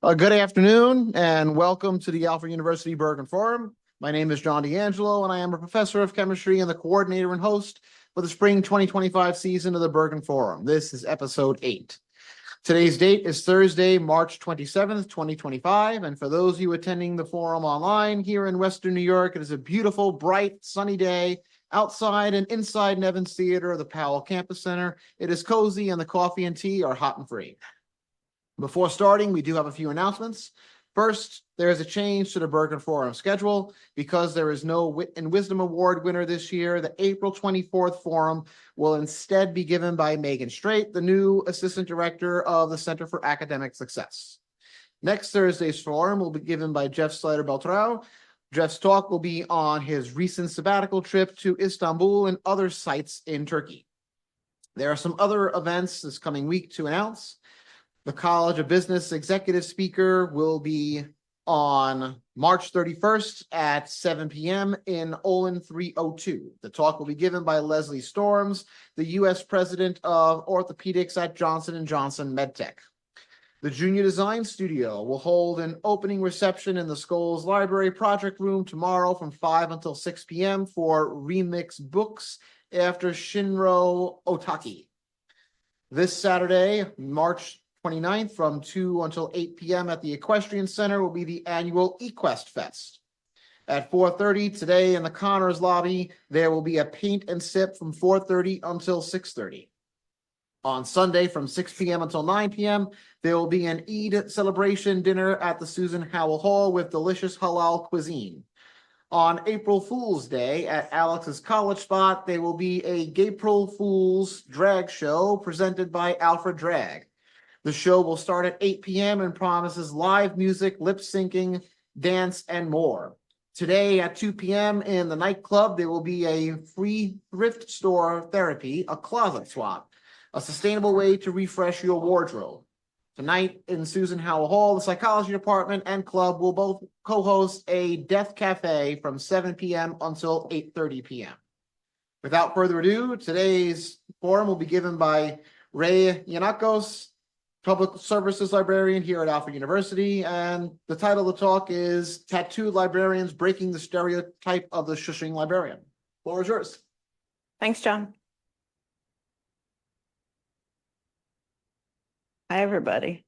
Good afternoon and welcome to the Alfred University Bergren Forum. My name is John D'Angelo and I am a professor of chemistry and the coordinator and host for the spring 2025 season of the Bergren Forum. This is episode 8. Today's date is Thursday, March 27th, 2025. And for those of you attending the forum online here in Western New York, it is a beautiful, bright, sunny day outside and inside Nevins Theater of the Powell Campus Center. It is cozy and the coffee and tea are hot and free. Before starting, we do have a few announcements. First, there is a change to the Bergren Forum schedule. Because there is no Wit and Wisdom Award winner this year, the April 24th forum will instead be given by Megan Straight, the new Assistant Director of the Center for Academic Success. Next Thursday's forum will be given by Jeff Slater-Beltrao. Jeff's talk will be on his recent sabbatical trip to Istanbul and other sites in Turkey. There are some other events this coming week to announce. The College of Business executive speaker will be on March 31st at 7 p.m. in Olin 302. The talk will be given by Leslie Storms, the U.S. President of Orthopedics at Johnson & Johnson MedTech. The Junior Design Studio will hold an opening reception in the Scholes Library Project Room tomorrow from 5 until 6 p.m. for Remix Books after Shinro Otaki. This Saturday, March 29th from 2 until 8 p.m. at the Equestrian Center will be the annual eQuest Fest. At 4:30 today in the Connors Lobby, there will be a paint and sip from 4:30 until 6:30. On Sunday from 6 p.m. until 9 p.m., there will be an Eid celebration dinner at the Susan Howell Hall with delicious halal cuisine. On April Fool's Day at Alex's College Spot, there will be a Gapril Fool's drag show presented by Alfred Drag. The show will start at 8 p.m. and promises live music, lip syncing, dance, and more. Today at 2 p.m. in the nightclub, there will be a free thrift store therapy, a closet swap, a sustainable way to refresh your wardrobe. Tonight in Susan Howell Hall, the psychology department and club will both co-host a Death Cafe from 7 p.m. until 8:30 p.m. Without further ado, today's forum will be given by Rai Yiannakos, Public Services Librarian here at Alfred University, and the title of the talk is Tattooed Librarians Breaking the Stereotype of the Shushing Librarian. Floor is yours. Thanks, John. Hi, everybody.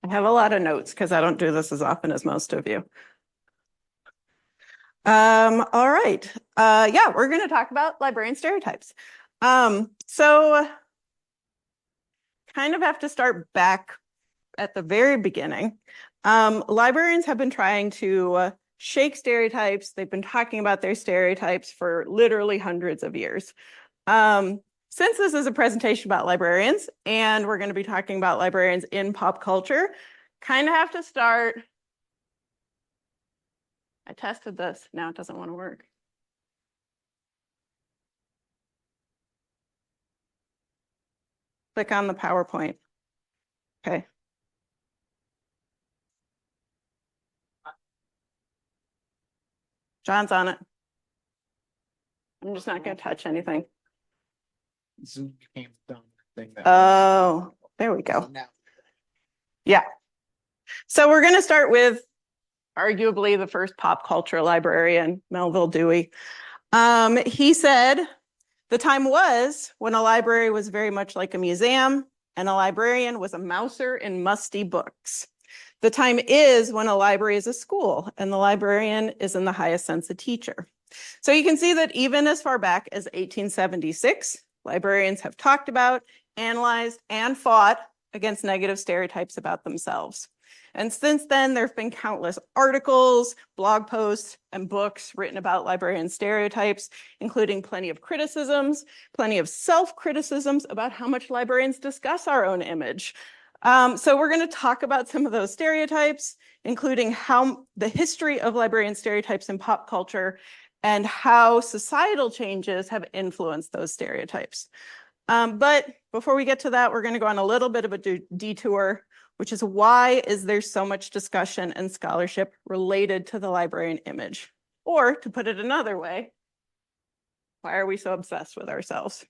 I have a lot of notes because I don't do this as often as most of you. All right. Yeah, we're going to talk about librarian stereotypes. So kind of have to start back at the very beginning. Librarians have been trying to shake stereotypes. They've been talking about their stereotypes for literally hundreds of years. Since this is a presentation about librarians, and we're going to be talking about librarians in pop culture, kind of have to start. I tested this. Now it doesn't want to work. Click on the PowerPoint. Okay. John's on it. I'm just not going to touch anything. Zoom came down thing. Oh, there we go. Yeah. So we're going to start with arguably the first pop culture librarian, Melville Dewey. He said, the time was when a library was very much like a museum and a librarian was a mouser in musty books. The time is when a library is a school and the librarian is in the highest sense a teacher. So you can see that even as far back as 1876, librarians have talked about, analyzed, and fought against negative stereotypes about themselves. And since then, there have been countless articles, blog posts, and books written about librarian stereotypes, including plenty of criticisms, plenty of self-criticisms about how much librarians discuss our own image. So we're going to talk about some of those stereotypes, including how the history of librarian stereotypes in pop culture and how societal changes have influenced those stereotypes. But before we get to that, we're going to go on a little bit of a detour, which is why is there so much discussion and scholarship related to the librarian image? Or to put it another way, why are we so obsessed with ourselves?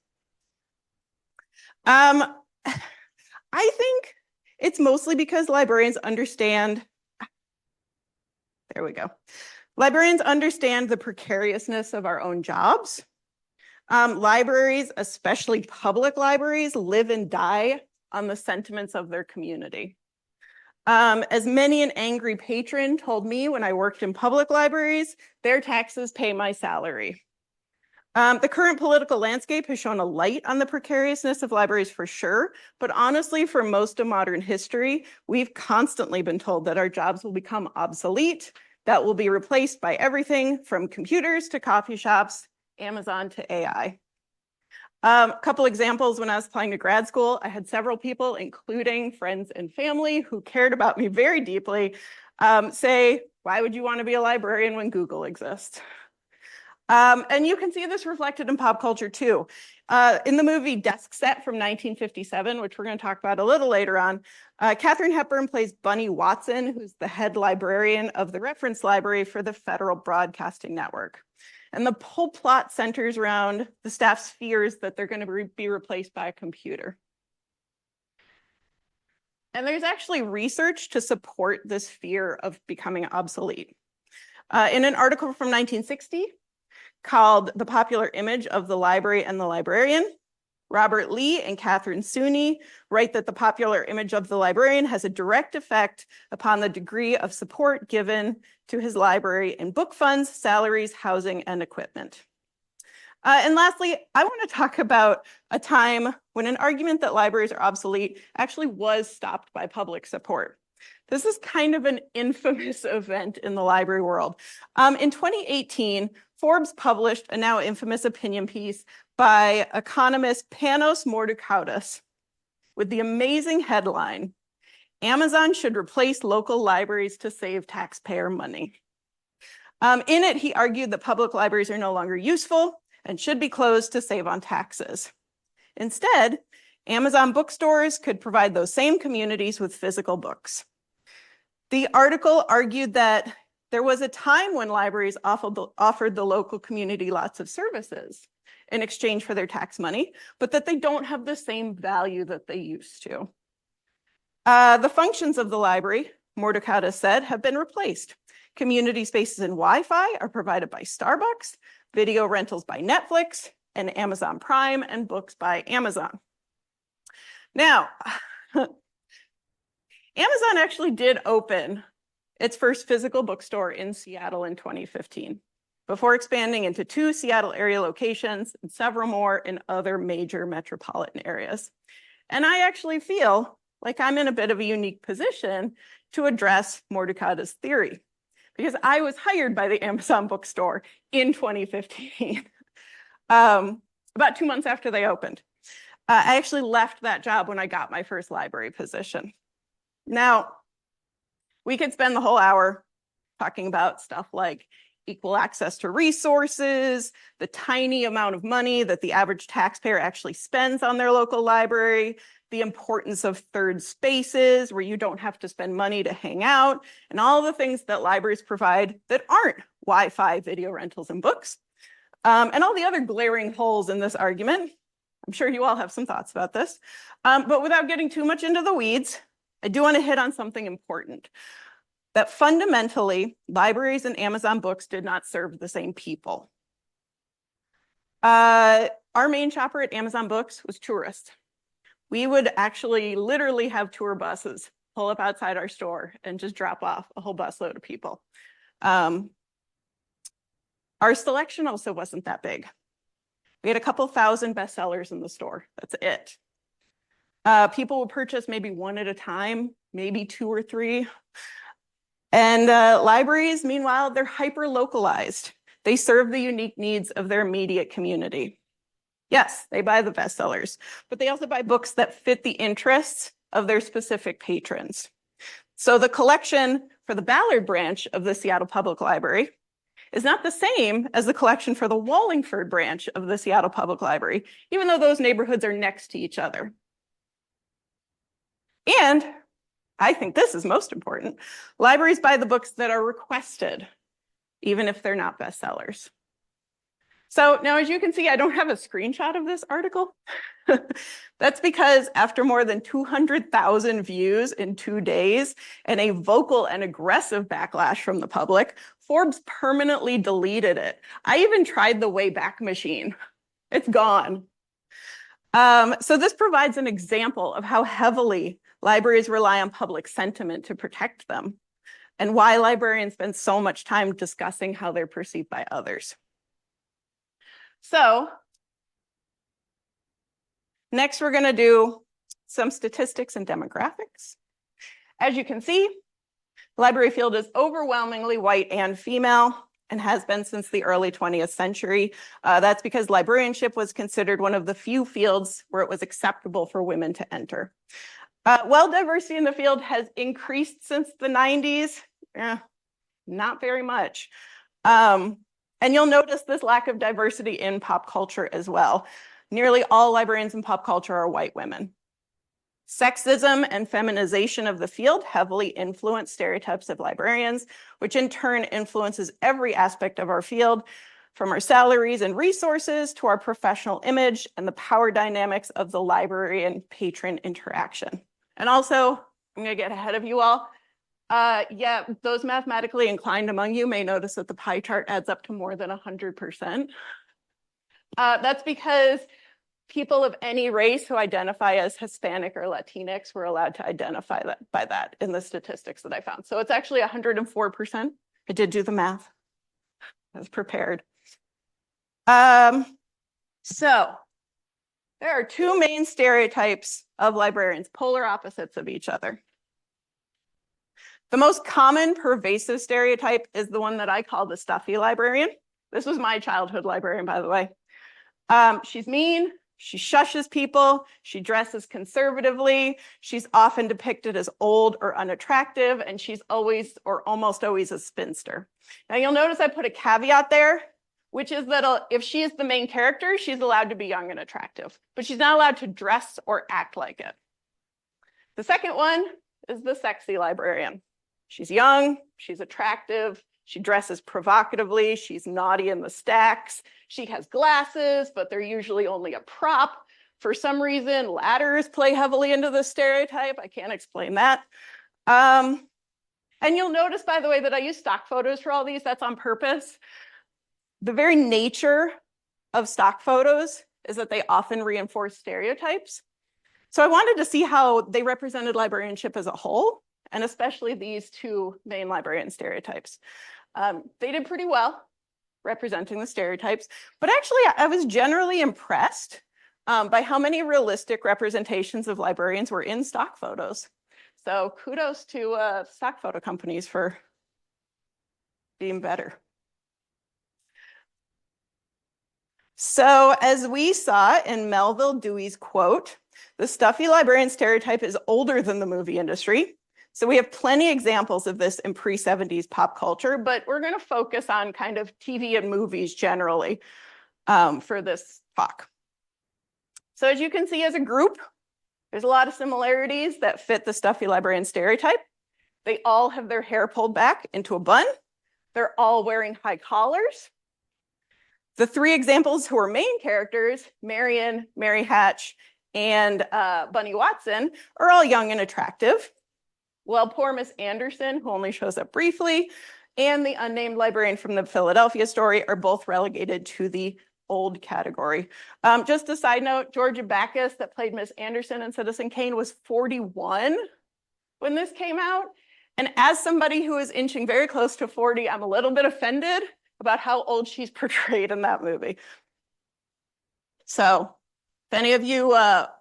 I think It's mostly because librarians understand, there we go. Librarians understand the precariousness of our own jobs. Libraries, especially public libraries, live and die on the sentiments of their community. As many an angry patron told me when I worked in public libraries, their taxes pay my salary. The current political landscape has shown a light on the precariousness of libraries for sure, but honestly, for most of modern history, we've constantly been told that our jobs will become obsolete, that will be replaced by everything from computers to coffee shops, Amazon to AI. A couple examples: when I was applying to grad school, I had several people, including friends and family who cared about me very deeply, say, why would you want to be a librarian when Google exists? And you can see this reflected in pop culture too. In the movie Desk Set from 1957, which we're going to talk about a little later on, Katharine Hepburn plays Bunny Watson, who's the head librarian of the reference library for the Federal Broadcasting Network. And the whole plot centers around the staff's fears that they're going to be replaced by a computer. And there's actually research to support this fear of becoming obsolete. In an article from 1960 called The Popular Image of the Library and the Librarian, Robert Lee and Catherine Sooney write that the popular image of the librarian has a direct effect upon the degree of support given to his library in book funds, salaries, housing, and equipment. And lastly, I want to talk about a time when an argument that libraries are obsolete actually was stopped by public support. This is kind of an infamous event in the library world. In 2018, Forbes published a now infamous opinion piece by economist Panos Mordukautas with the amazing headline, "Amazon should replace local libraries to save taxpayer money." In it, he argued that public libraries are no longer useful and should be closed to save on taxes. Instead, Amazon bookstores could provide those same communities with physical books. The article argued that there was a time when libraries offered the local community lots of services in exchange for their tax money, but that they don't have the same value that they used to. The functions of the library, Mordukautas said, have been replaced. Community spaces and Wi-Fi are provided by Starbucks, video rentals by Netflix, and Amazon Prime, and books by Amazon. Now, Amazon actually did open its first physical bookstore in Seattle in 2015, before expanding into 2 Seattle area locations and several more in other major metropolitan areas. And I actually feel like I'm in a bit of a unique position to address Mordukautas' theory, because I was hired by the Amazon bookstore in 2015, about 2 months after they opened. I actually left that job when I got my first library position. Now, we could spend the whole hour talking about stuff like equal access to resources, the tiny amount of money that the average taxpayer actually spends on their local library, the importance of third spaces where you don't have to spend money to hang out, and all the things that libraries provide that aren't Wi-Fi, video rentals, and books, and all the other glaring holes in this argument. I'm sure you all have some thoughts about this, but without getting too much into the weeds, I do want to hit on something important, that fundamentally, libraries and Amazon books did not serve the same people. Our main shopper at Amazon Books was tourists. We would actually literally have tour buses pull up outside our store and just drop off a whole busload of people. Our selection also wasn't that big. We had a couple thousand bestsellers in the store. That's it. People would purchase maybe 1 at a time, maybe 2 or 3. And libraries, meanwhile, they're hyper-localized. They serve the unique needs of their immediate community. Yes, they buy the bestsellers, but they also buy books that fit the interests of their specific patrons. So the collection for the Ballard branch of the Seattle Public Library is not the same as the collection for the Wallingford branch of the Seattle Public Library, even though those neighborhoods are next to each other. And I think this is most important. Libraries buy the books that are requested, even if they're not bestsellers. So now, as you can see, I don't have a screenshot of this article, That's because after more than 200,000 views in 2 days and a vocal and aggressive backlash from the public, Forbes permanently deleted it. I even tried the Wayback Machine. It's gone. So this provides an example of how heavily libraries rely on public sentiment to protect them, and why librarians spend so much time discussing how they're perceived by others. So next, we're going to do some statistics and demographics. As you can see, the library field is overwhelmingly white and female, and has been since the early 20th century. That's because librarianship was considered one of the few fields where it was acceptable for women to enter. While diversity in the field has increased since the 90s, not very much. And you'll notice this lack of diversity in pop culture as well. Nearly all librarians in pop culture are white women. Sexism and feminization of the field heavily influence stereotypes of librarians, which in turn influences every aspect of our field, from our salaries and resources to our professional image and the power dynamics of the library and patron interaction. And also, I'm going to get ahead of you all. Yeah, those mathematically inclined among you may notice that the pie chart adds up to more than 100%. That's because people of any race who identify as Hispanic or Latinx were allowed to identify by that in the statistics that I found. So it's actually 104%. I did do the math. I was prepared. So there are two main stereotypes of librarians, polar opposites of each other. The most common pervasive stereotype is the one that I call the stuffy librarian. This was my childhood librarian, by the way. She's mean, she shushes people, she dresses conservatively, she's often depicted as old or unattractive, and she's always or almost always a spinster. Now you'll notice I put a caveat there, which is that if she is the main character, she's allowed to be young and attractive, but she's not allowed to dress or act like it. The second one is the sexy librarian. She's young, she's attractive, she dresses provocatively, she's naughty in the stacks, she has glasses, but they're usually only a prop. For some reason, ladders play heavily into the stereotype. I can't explain that. And you'll notice, by the way, that I use stock photos for all these. That's on purpose. The very nature of stock photos is that they often reinforce stereotypes. So I wanted to see how they represented librarianship as a whole, and especially these two main librarian stereotypes. They did pretty well representing the stereotypes, but actually I was generally impressed by how many realistic representations of librarians were in stock photos. So kudos to stock photo companies for being better. So as we saw in Melville Dewey's quote, the stuffy librarian stereotype is older than the movie industry. So we have plenty examples of this in pre-70s pop culture, but we're going to focus on kind of TV and movies generally for this talk. So as you can see as a group, there's a lot of similarities that fit the stuffy librarian stereotype. They all have their hair pulled back into a bun. They're all wearing high collars. The three examples who are main characters, Marion, Mary Hatch, and Bunny Watson, are all young and attractive. Well, poor Miss Anderson, who only shows up briefly, and the unnamed librarian from the Philadelphia story are both relegated to the old category. Just a side note, Georgia Backus, that played Miss Anderson in Citizen Kane, was 41 when this came out. And as somebody who is inching very close to 40, I'm a little bit offended about how old she's portrayed in that movie. So if any of you are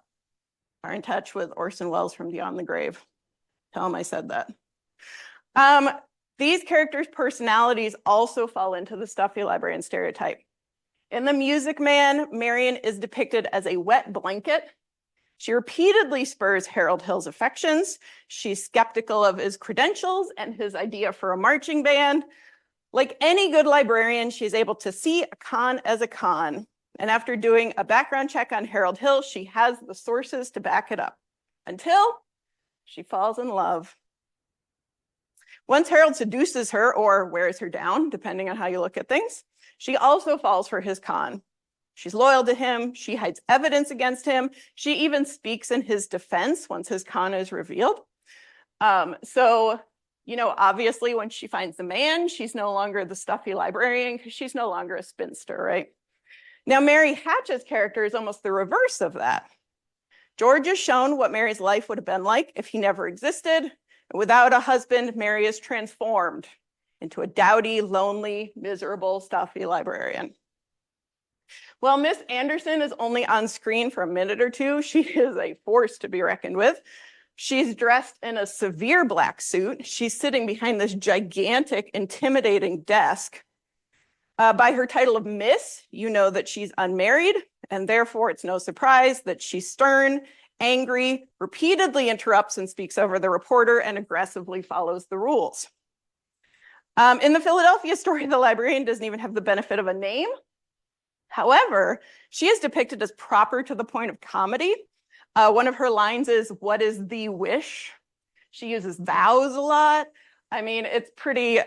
in touch with Orson Welles from Beyond the Grave, tell him I said that. These characters' personalities also fall into the stuffy librarian stereotype. In The Music Man, Marion is depicted as a wet blanket. She repeatedly spurs Harold Hill's affections. She's skeptical of his credentials and his idea for a marching band. Like any good librarian, she's able to see a con as a con. And after doing a background check on Harold Hill, she has the sources to back it up until she falls in love. Once Harold seduces her or wears her down, depending on how you look at things, she also falls for his con. She's loyal to him. She hides evidence against him. She even speaks in his defense once his con is revealed. So, you know, obviously when she finds the man, she's no longer the stuffy librarian because she's no longer a spinster, right? Now, Mary Hatch's character is almost the reverse of that. George has shown what Mary's life would have been like if he never existed. And without a husband, Mary is transformed into a dowdy, lonely, miserable, stuffy librarian. Well, Miss Anderson is only on screen for a minute or two. She is a force to be reckoned with. She's dressed in a severe black suit. She's sitting behind this gigantic, intimidating desk. By her title of Miss, you know that she's unmarried, and therefore it's no surprise that she's stern, angry, repeatedly interrupts and speaks over the reporter, and aggressively follows the rules. In the Philadelphia story, the librarian doesn't even have the benefit of a name. However, she is depicted as proper to the point of comedy. One of her lines is, "What is the wish?" She uses vows a lot. I mean, it's pretty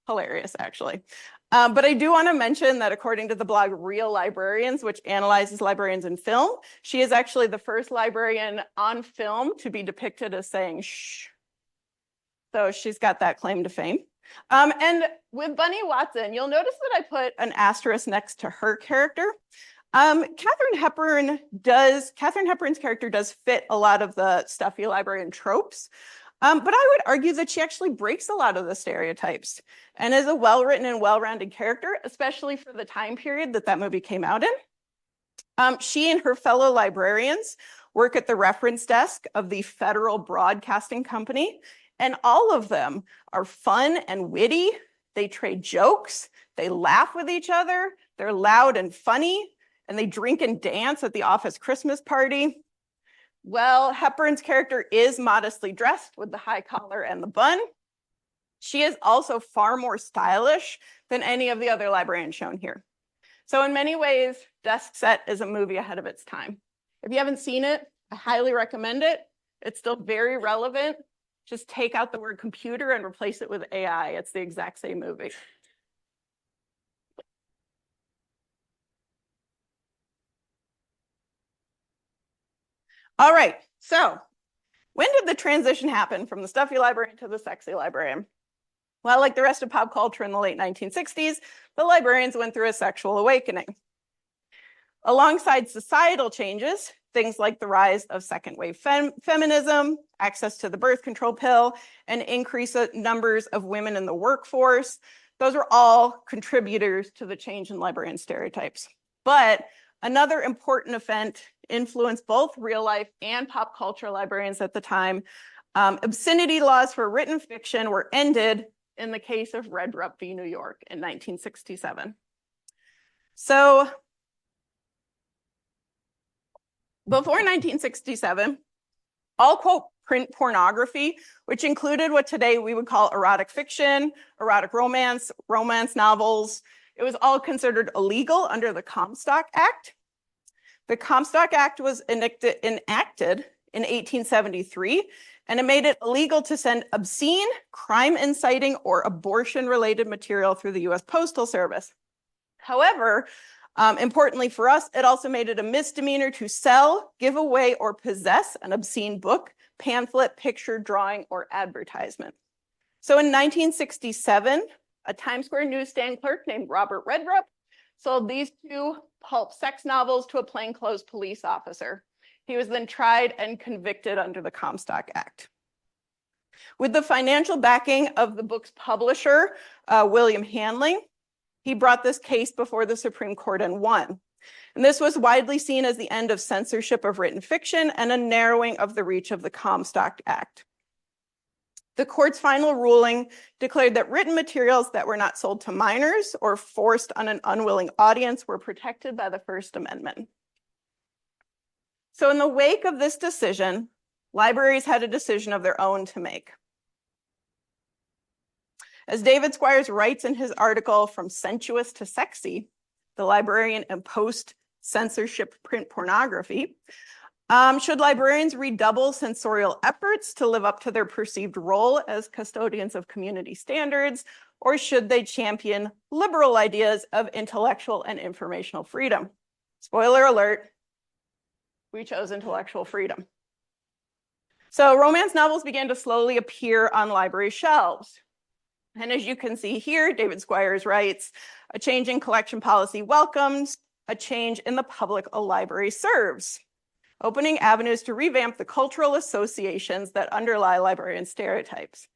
hilarious, actually. But I do want to mention that according to the blog Real Librarians, which analyzes librarians in film, she is actually the first librarian on film to be depicted as saying shh. So she's got that claim to fame. And with Bunny Watson, you'll notice that I put an asterisk next to her character. Katharine Hepburn's character does fit a lot of the stuffy librarian tropes. But I would argue that she actually breaks a lot of the stereotypes and is a well-written and well-rounded character, especially for the time period that movie came out in. She and her fellow librarians work at the reference desk of the Federal Broadcasting Company, and all of them are fun and witty. They trade jokes, they laugh with each other, they're loud and funny, and they drink and dance at the office Christmas party. Well, Hepburn's character is modestly dressed with the high collar and the bun. She is also far more stylish than any of the other librarians shown here. So in many ways, Desk Set is a movie ahead of its time. If you haven't seen it, I highly recommend it. It's still very relevant. Just take out the word computer and replace it with AI. It's the exact same movie. All right, so when did the transition happen from the stuffy librarian to the sexy librarian? Well, like the rest of pop culture in the late 1960s, the librarians went through a sexual awakening. Alongside societal changes, things like the rise of second-wave feminism, access to the birth control pill, and increased numbers of women in the workforce, those were all contributors to the change in librarian stereotypes. But another important event influenced both real life and pop culture librarians at the time. Obscenity laws for written fiction were ended in the case of Redrup v. New York in 1967. So before 1967, all quote print pornography, which included what today we would call erotic fiction, erotic romance, romance novels, it was all considered illegal under the Comstock Act. The Comstock Act was enacted in 1873, and it made it illegal to send obscene, crime-inciting, or abortion-related material through the U.S. Postal Service. However, importantly for us, it also made it a misdemeanor to sell, give away, or possess an obscene book, pamphlet, picture, drawing, or advertisement. So in 1967, a Times Square newsstand clerk named Robert Redrup sold these two pulp sex novels to a plainclothes police officer. He was then tried and convicted under the Comstock Act. With the financial backing of the book's publisher, William Hanley, he brought this case before the Supreme Court and won. And this was widely seen as the end of censorship of written fiction and a narrowing of the reach of the Comstock Act. The court's final ruling declared that written materials that were not sold to minors or forced on an unwilling audience were protected by the First Amendment. So in the wake of this decision, libraries had a decision of their own to make. As David Squires writes in his article, From Sensuous to Sexy, the librarian and post-censorship print pornography, should librarians redouble sensorial efforts to live up to their perceived role as custodians of community standards, or should they champion liberal ideas of intellectual and informational freedom? Spoiler alert, we chose intellectual freedom. So romance novels began to slowly appear on library shelves. And as you can see here, David Squires writes, a change in collection policy welcomes a change in the public a library serves, opening avenues to revamp the cultural associations that underlie librarian stereotypes.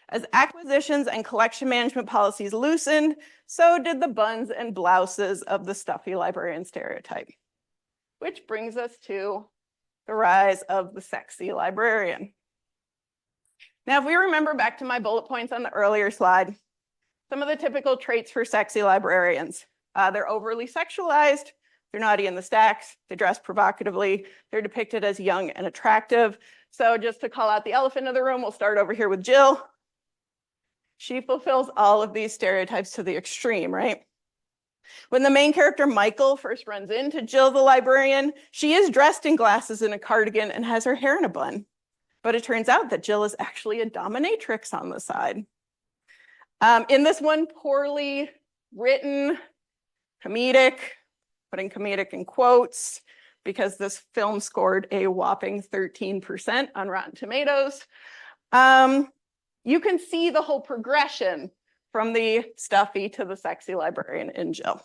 As acquisitions and collection management policies loosened, so did the buns and blouses of the stuffy librarian stereotype. Which brings us to the rise of the sexy librarian. Now, if we remember back to my bullet points on the earlier slide, some of the typical traits for sexy librarians. They're overly sexualized, they're naughty in the stacks, they dress provocatively, they're depicted as young and attractive. So just to call out the elephant in the room, we'll start over here with Jill. She fulfills all of these stereotypes to the extreme, right? When the main character, Michael, first runs into Jill the librarian, she is dressed in glasses and a cardigan and has her hair in a bun. But it turns out that Jill is actually a dominatrix on the side. In this one poorly written, comedic, putting comedic in quotes, because this film scored a whopping 13% on Rotten Tomatoes, you can see the whole progression from the stuffy to the sexy librarian in Jill.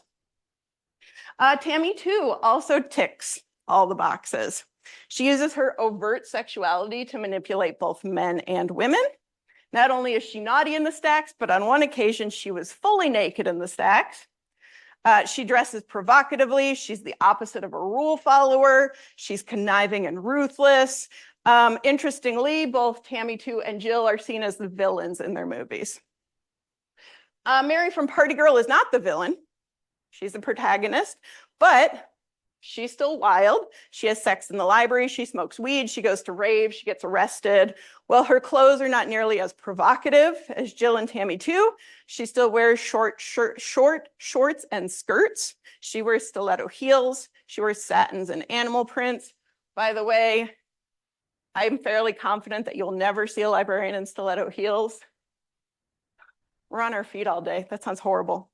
Tammy, too, also ticks all the boxes. She uses her overt sexuality to manipulate both men and women. Not only is she naughty in the stacks, but on one occasion, she was fully naked in the stacks. She dresses provocatively. She's the opposite of a rule follower. She's conniving and ruthless. Interestingly, both Tammy 2 and Jill are seen as the villains in their movies. Mary from Party Girl is not the villain. She's the protagonist, but she's still wild. She has sex in the library. She smokes weed. She goes to raves. She gets arrested. Well, her clothes are not nearly as provocative as Jill and Tammy 2. She still wears short shorts and skirts. She wears stiletto heels. She wears satins and animal prints. By the way, I'm fairly confident that you'll never see a librarian in stiletto heels. We're on our feet all day. That sounds horrible.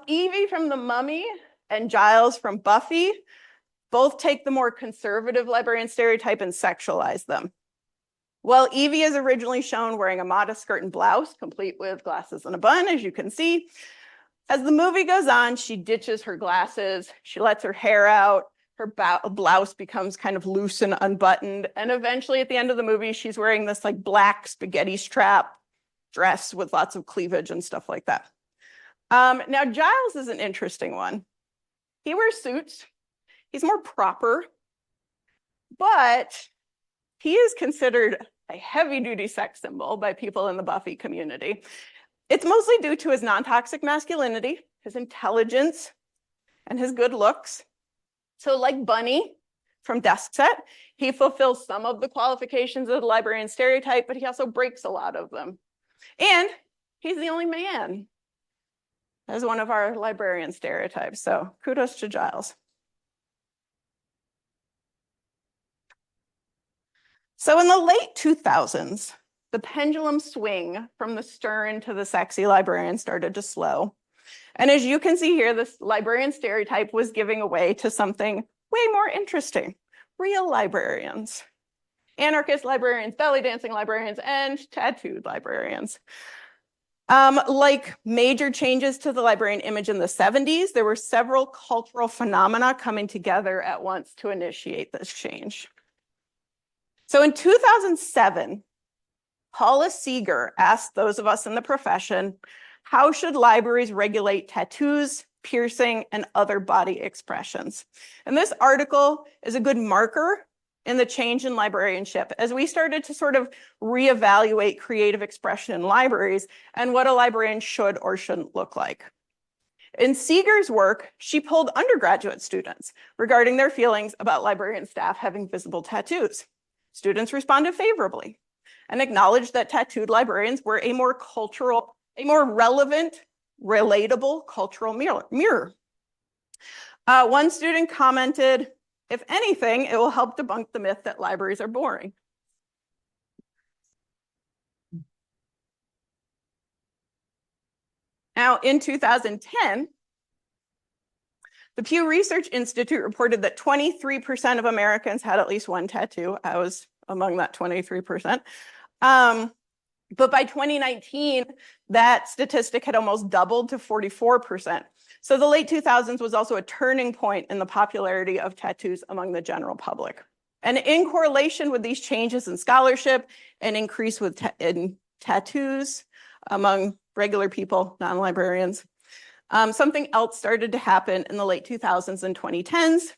Evie from The Mummy and Giles from Buffy both take the more conservative librarian stereotype and sexualize them. Well, Evie is originally shown wearing a modest skirt and blouse, complete with glasses and a bun, as you can see. As the movie goes on, she ditches her glasses, she lets her hair out, her blouse becomes kind of loose and unbuttoned, and eventually at the end of the movie, she's wearing this like black spaghetti strap dress with lots of cleavage and stuff like that. Now, Giles is an interesting one. He wears suits. He's more proper, but he is considered a heavy-duty sex symbol by people in the Buffy community. It's mostly due to his non-toxic masculinity, his intelligence, and his good looks. So like Bunny from Desk Set, he fulfills some of the qualifications of the librarian stereotype, but he also breaks a lot of them. And he's the only man as one of our librarian stereotypes. So kudos to Giles. So in the late 2000s, the pendulum swing from the stern to the sexy librarian started to slow. And as you can see here, this librarian stereotype was giving way to something way more interesting: real librarians. Anarchist librarians, belly dancing librarians, and tattooed librarians. Like major changes to the librarian image in the 70s, there were several cultural phenomena coming together at once to initiate this change. So in 2007, Paula Seeger asked those of us in the profession, how should libraries regulate tattoos, piercing, and other body expressions? And this article is a good marker in the change in librarianship as we started to sort of reevaluate creative expression in libraries and what a librarian should or shouldn't look like. In Seeger's work, she polled undergraduate students regarding their feelings about librarian staff having visible tattoos. Students responded favorably and acknowledged that tattooed librarians were a more relevant, relatable cultural mirror. One student commented, if anything, it will help debunk the myth that libraries are boring. Now, in 2010, the Pew Research Institute reported that 23% of Americans had at least one tattoo. I was among that 23%. But by 2019, that statistic had almost doubled to 44%. So the late 2000s was also a turning point in the popularity of tattoos among the general public. And in correlation with these changes in scholarship and increase in tattoos among regular people, non-librarians, something else started to happen in the late 2000s and 2010s.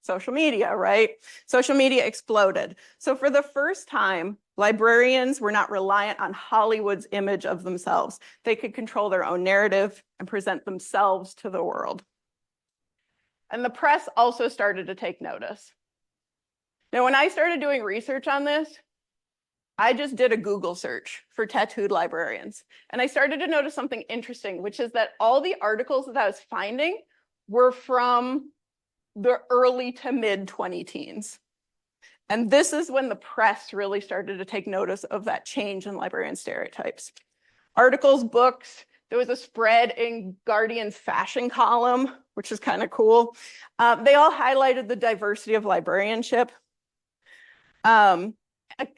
Social media, right? Social media exploded. So for the first time, librarians were not reliant on Hollywood's image of themselves. They could control their own narrative and present themselves to the world. And the press also started to take notice. Now, when I started doing research on this, I just did a Google search for tattooed librarians. And I started to notice something interesting, which is that all the articles that I was finding were from the early to mid 20-teens. And this is when the press really started to take notice of that change in librarian stereotypes. Articles, books, there was a spread in Guardian's fashion column, which is kind of cool. They all highlighted the diversity of librarianship,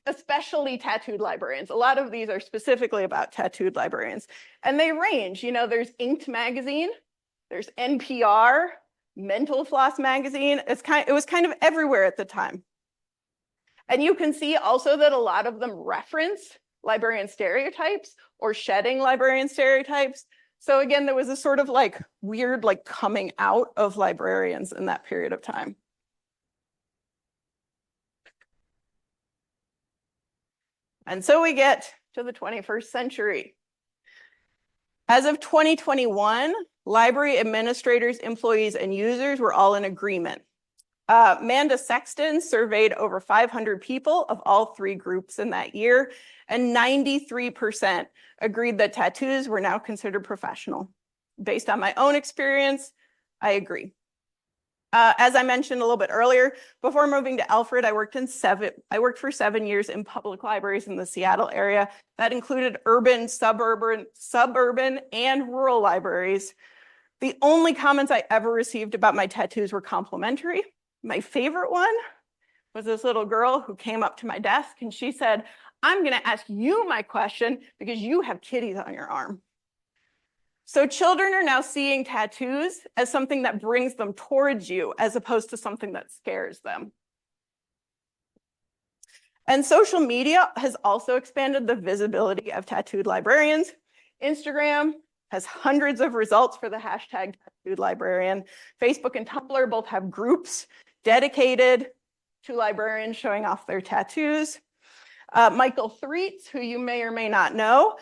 especially tattooed librarians. A lot of these are specifically about tattooed librarians. And they range, you know, there's Inked magazine, there's NPR, Mental Floss magazine. It was kind of everywhere at the time. And you can see also that a lot of them reference librarian stereotypes or shedding librarian stereotypes. So again, there was a sort of like weird like coming out of librarians in that period of time. And so we get to the 21st century. As of 2021, library administrators, employees, and users were all in agreement. Amanda Sexton surveyed over 500 people of all three groups in that year, and 93% agreed that tattoos were now considered professional. Based on my own experience, I agree. As I mentioned a little bit earlier, before moving to Alfred, I worked for 7 years in public libraries in the Seattle area. That included urban, suburban, and rural libraries. The only comments I ever received about my tattoos were complimentary. My favorite one was this little girl who came up to my desk and she said, "I'm going to ask you my question because you have kitties on your arm." So children are now seeing tattoos as something that brings them towards you as opposed to something that scares them. And social media has also expanded the visibility of tattooed librarians. Instagram has hundreds of results for the hashtag tattooed librarian. Facebook and Tumblr both have groups dedicated to librarians showing off their tattoos. Michael Threets, who you may or may not know,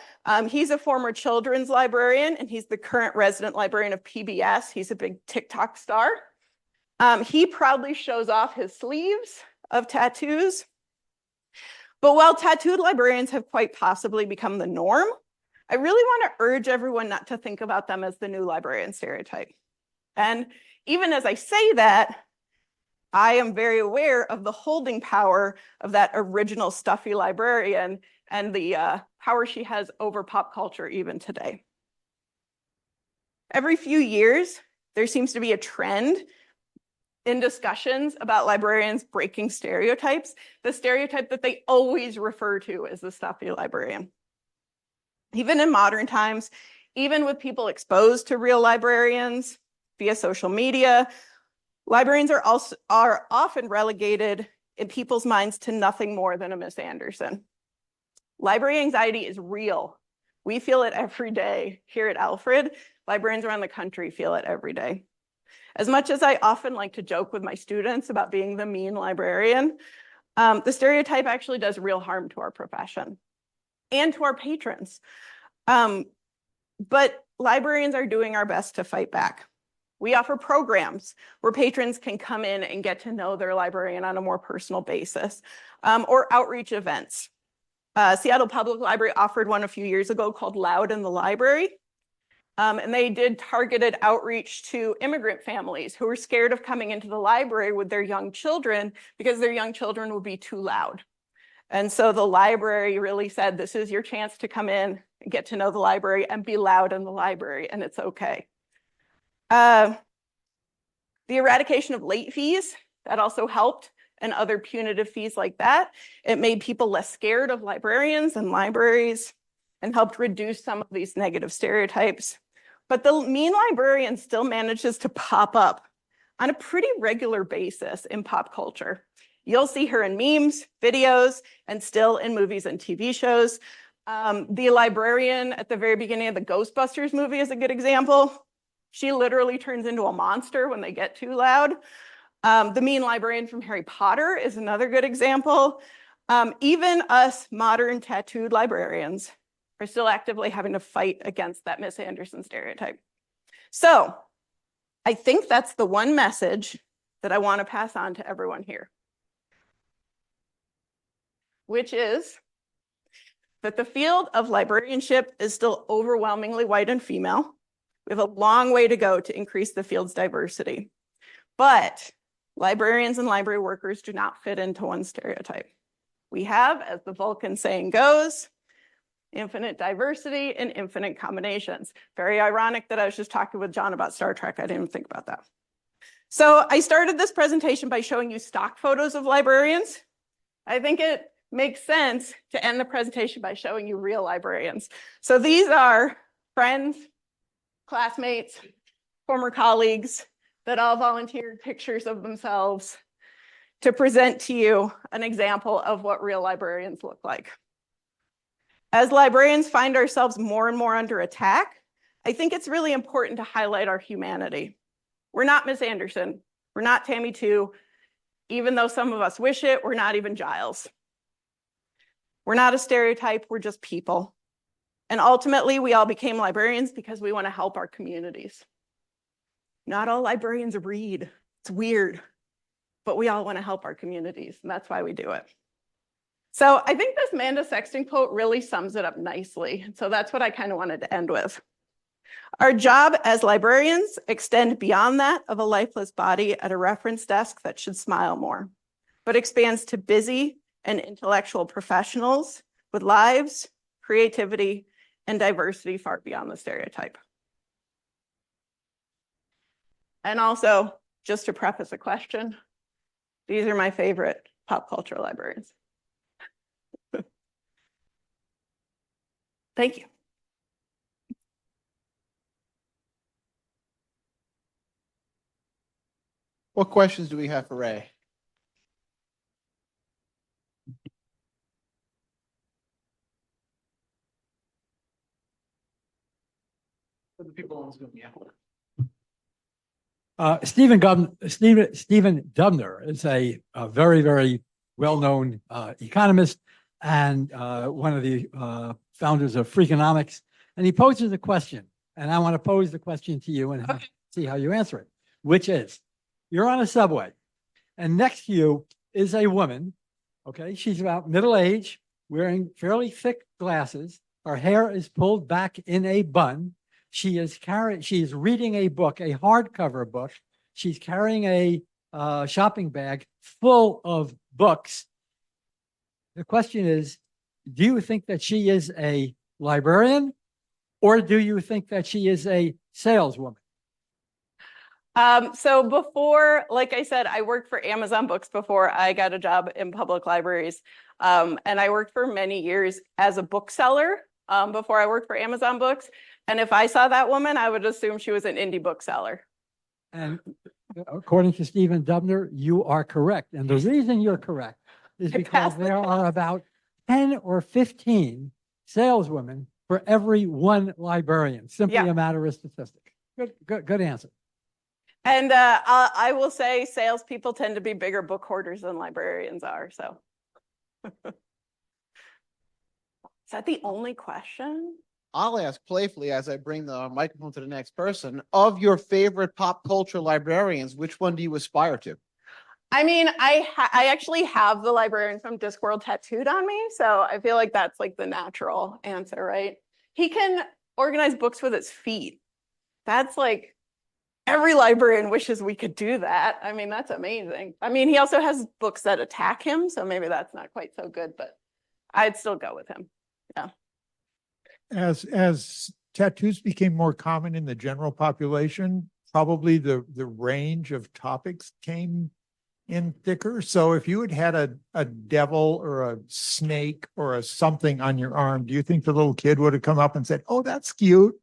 he's a former children's librarian and he's the current resident librarian of PBS. He's a big TikTok star. He proudly shows off his sleeves of tattoos. But while tattooed librarians have quite possibly become the norm, I really want to urge everyone not to think about them as the new librarian stereotype. And even as I say that, I am very aware of the holding power of that original stuffy librarian and the power she has over pop culture even today. Every few years, there seems to be a trend in discussions about librarians breaking stereotypes, the stereotype that they always refer to as the stuffy librarian. Even in modern times, even with people exposed to real librarians via social media, librarians are often relegated in people's minds to nothing more than a Miss Anderson. Library anxiety is real. We feel it every day here at Alfred. Librarians around the country feel it every day. As much as I often like to joke with my students about being the mean librarian, the stereotype actually does real harm to our profession and to our patrons. But librarians are doing our best to fight back. We offer programs where patrons can come in and get to know their librarian on a more personal basis, or outreach events. Seattle Public Library offered one a few years ago called Loud in the Library. And they did targeted outreach to immigrant families who were scared of coming into the library with their young children because their young children would be too loud. And so the library really said, this is your chance to come in and get to know the library and be loud in the library, and it's okay. The eradication of late fees, that also helped, and other punitive fees like that. It made people less scared of librarians and libraries and helped reduce some of these negative stereotypes. But the mean librarian still manages to pop up on a pretty regular basis in pop culture. You'll see her in memes, videos, and still in movies and TV shows. The librarian at the very beginning of the Ghostbusters movie is a good example. She literally turns into a monster when they get too loud. The mean librarian from Harry Potter is another good example. Even us modern tattooed librarians are still actively having to fight against that Miss Anderson stereotype. So I think that's the one message that I want to pass on to everyone here, which is that the field of librarianship is still overwhelmingly white and female. We have a long way to go to increase the field's diversity. But librarians and library workers do not fit into one stereotype. We have, as the Vulcan saying goes, infinite diversity and infinite combinations. Very ironic that I was just talking with John about Star Trek. I didn't even think about that. So I started this presentation by showing you stock photos of librarians. I think it makes sense to end the presentation by showing you real librarians. So these are friends, classmates, former colleagues that all volunteered pictures of themselves to present to you an example of what real librarians look like. As librarians find ourselves more and more under attack, I think it's really important to highlight our humanity. We're not Miss Anderson. We're not Tammy 2. Even though some of us wish it, we're not even Giles. We're not a stereotype, we're just people. And ultimately, we all became librarians because we want to help our communities. Not all librarians read. It's weird, but we all want to help our communities, and that's why we do it. So I think this Amanda Sexton quote really sums it up nicely. So that's what I kind of wanted to end with. Our job as librarians extend beyond that of a lifeless body at a reference desk that should smile more, but expands to busy and intellectual professionals with lives, creativity, and diversity far beyond the stereotype. And also, just to preface a question, these are my favorite pop culture librarians. Thank you. What questions do we have for Ray? For the people on Zoom, yeah. Stephen Dubner is a very, very well-known economist and one of the founders of Freakonomics. And he poses a question, and I want to pose the question to you and see how you answer it, which is, you're on a subway, and next to you is a woman, okay? She's about middle age, wearing fairly thick glasses. Her hair is pulled back in a bun. She is reading a book, a hardcover book. She's carrying a shopping bag full of books. The question is, do you think that she is a librarian, or do you think that she is a saleswoman? So before, like I said, I worked for Amazon Books before I got a job in public libraries. And I worked for many years as a bookseller before I worked for Amazon Books. And if I saw that woman, I would assume she was an indie bookseller. And according to Stephen Dubner, you are correct. And the reason you're correct is because there are about 10 or 15 saleswomen for every one librarian. Simply a matter of statistic. Good answer. And I will say salespeople tend to be bigger book hoarders than librarians are. So is that the only question? I'll ask playfully as I bring the microphone to the next person. Of your favorite pop culture librarians, which one do you aspire to? I mean, I actually have the librarian from Discworld tattooed on me, so I feel like that's like the natural answer, right? He can organize books with his feet. That's like every librarian wishes we could do that. I mean, that's amazing. I mean, he also has books that attack him, so maybe that's not quite so good, but I'd still go with him. Yeah. As tattoos became more common in the general population, probably the range of topics came in thicker. So if you had had a devil or a snake or a something on your arm, do you think the little kid would have come up and said, "Oh, that's cute"?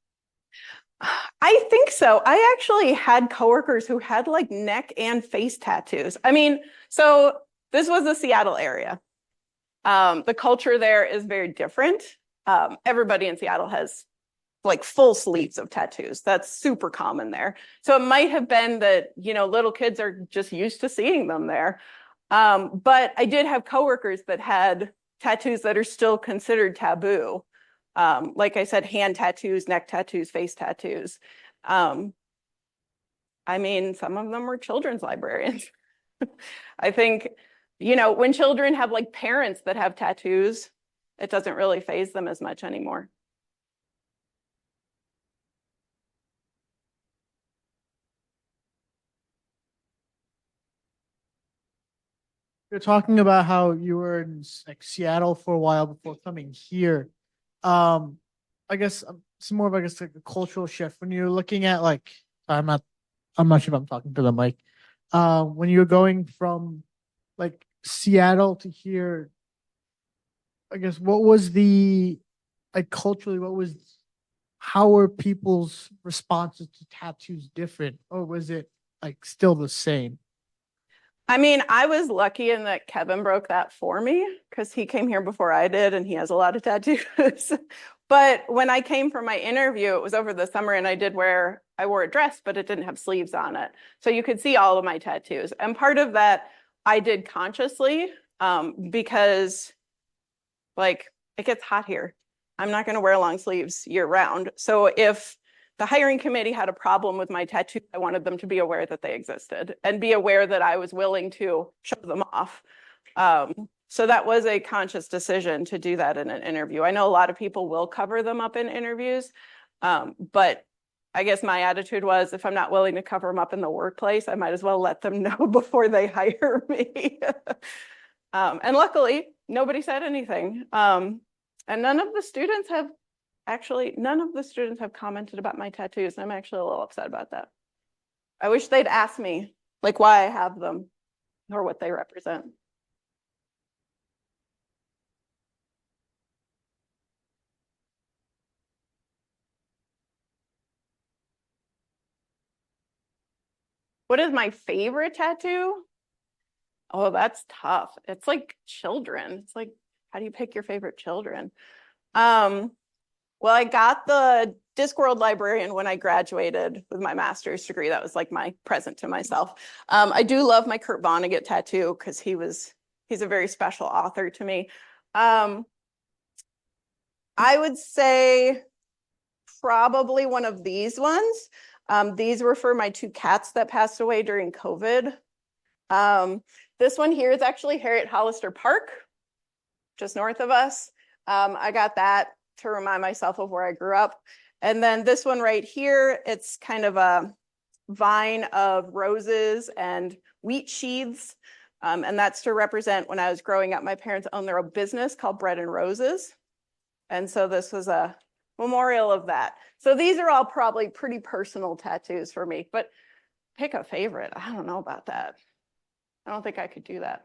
I think so. I actually had coworkers who had like neck and face tattoos. I mean, so this was the Seattle area. The culture there is very different. Everybody in Seattle has like full sleeves of tattoos. That's super common there. So it might have been that, you know, little kids are just used to seeing them there. But I did have coworkers that had tattoos that are still considered taboo. Like I said, hand tattoos, neck tattoos, face tattoos. I mean, some of them were children's librarians. I think, you know, when children have like parents that have tattoos, it doesn't really faze them as much anymore. You're talking about how you were in like Seattle for a while before coming here. I guess it's more of, I guess, like a cultural shift when you're looking at like I'm not sure if I'm talking to the mic. When you're going from like Seattle to here, I guess what was the like culturally, how were people's responses to tattoos different, or was it like still the same? I mean, I was lucky in that Kevin broke that for me because he came here before I did and he has a lot of tattoos. But when I came for my interview, it was over the summer and I wore a dress, but it didn't have sleeves on it. So you could see all of my tattoos. And part of that I did consciously because like it gets hot here. I'm not going to wear long sleeves year round. So if the hiring committee had a problem with my tattoo, I wanted them to be aware that they existed and be aware that I was willing to show them off. So that was a conscious decision to do that in an interview. I know a lot of people will cover them up in interviews, but I guess my attitude was if I'm not willing to cover them up in the workplace, I might as well let them know before they hire me. And luckily, nobody said anything. And none of the students have commented about my tattoos. And I'm actually a little upset about that. I wish they'd ask me like why I have them or what they represent. What is my favorite tattoo? Oh, that's tough. It's like children. It's like, how do you pick your favorite children? Well, I got the Discworld librarian when I graduated with my master's degree. That was like my present to myself. I do love my Kurt Vonnegut tattoo because he's a very special author to me. I would say probably one of these ones. These were for my two cats that passed away during COVID. This one here is actually Harriet Hollister Park, just north of us. I got that to remind myself of where I grew up. And then this one right here, it's kind of a vine of roses and wheat sheaths. And that's to represent when I was growing up, my parents owned their own business called Bread and Roses. And so this was a memorial of that. So these are all probably pretty personal tattoos for me, but pick a favorite. I don't know about that. I don't think I could do that.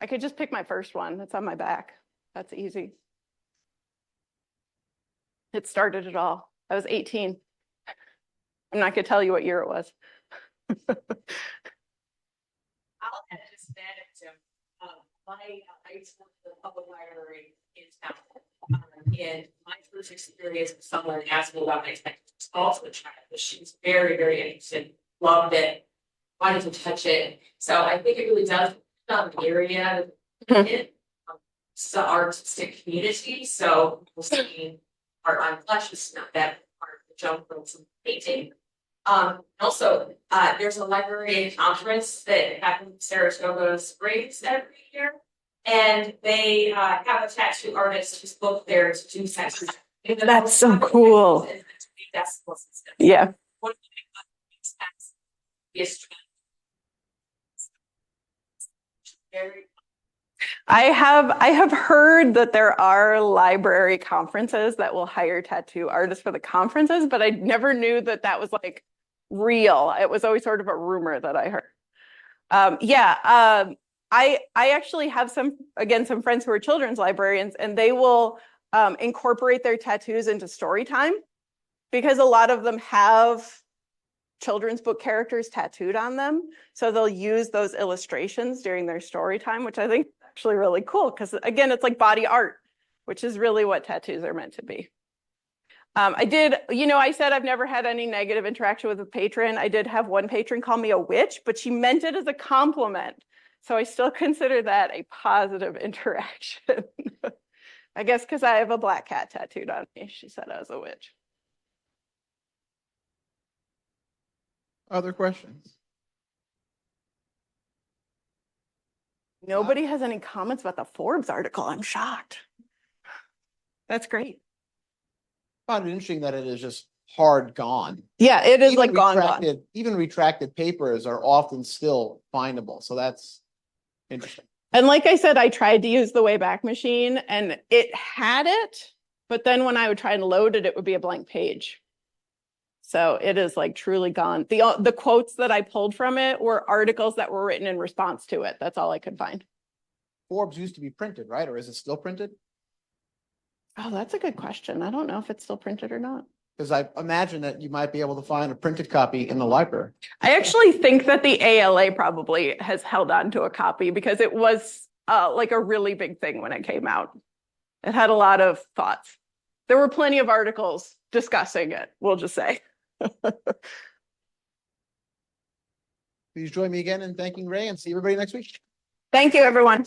I could just pick my first one. It's on my back. That's easy. It started it all. I was 18. I'm not going to tell you what year it was. I'll add just an anecdote. My I used to work at the public library in town. And my first experience with someone asked me about my textbooks also a child, but she was very, very interested, loved it, wanted to touch it. So I think it really does depend on the area it's the artistic community. So we'll see art on flesh is not that part of the jump from some painting. Also, there's a library conference that happens in Saratoga Springs every year. And they have a tattoo artist who's booked there to do tattoos. That's so cool. Yeah. Yes. Very. I have heard that there are library conferences that will hire tattoo artists for the conferences, but I never knew that that was like real. It was always sort of a rumor that I heard. I actually have some friends who are children's librarians, and they will incorporate their tattoos into story time because a lot of them have children's book characters tattooed on them. So they'll use those illustrations during their story time, which I think is actually really cool because again, it's like body art, which is really what tattoos are meant to be. I said I've never had any negative interaction with a patron. I did have one patron call me a witch, but she meant it as a compliment. So I still consider that a positive interaction. I guess because I have a black cat tattooed on me. She said I was a witch. Other questions? Nobody has any comments about the Forbes article. I'm shocked. That's great. I find it interesting that it is just hard gone. Yeah, it is Even like gone. Even retracted papers are often still findable. So that's interesting. And like I said, I tried to use the Wayback Machine and it had it, but then when I would try and load it, it would be a blank page. So it is like truly gone. The quotes that I pulled from it were articles that were written in response to it. That's all I could find. Forbes used to be printed, right? Or is it still printed? Oh, that's a good question. I don't know if it's still printed or not. Because I imagine that you might be able to find a printed copy in the library. I actually think that the ALA probably has held on to a copy because it was like a really big thing when it came out. It had a lot of thoughts. There were plenty of articles discussing it, we'll just say. Please join me again in thanking Ray and see everybody next week. Thank you, everyone.